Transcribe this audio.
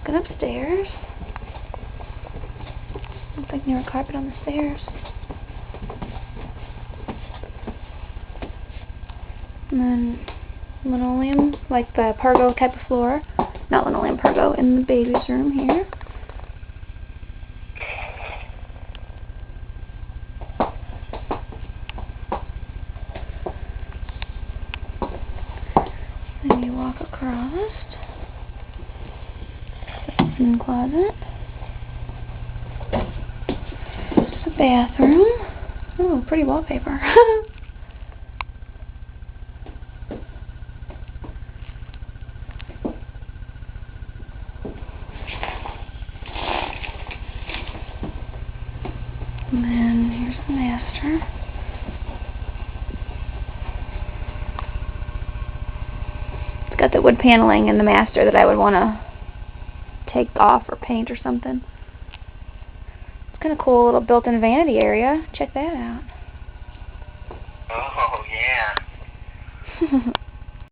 Looking upstairs. Looks like newer carpet on the stairs. And then linoleum, like the Pergo type of floor. Not linoleum, Pergo in the baby's room here. Then you walk across. In the closet. The bathroom. Oh, pretty wallpaper. And then here's the master. It's got the wood paneling in the master that I would want to take off or paint or something. It's kind of cool little built-in vanity area. Check that out. Oh, yeah.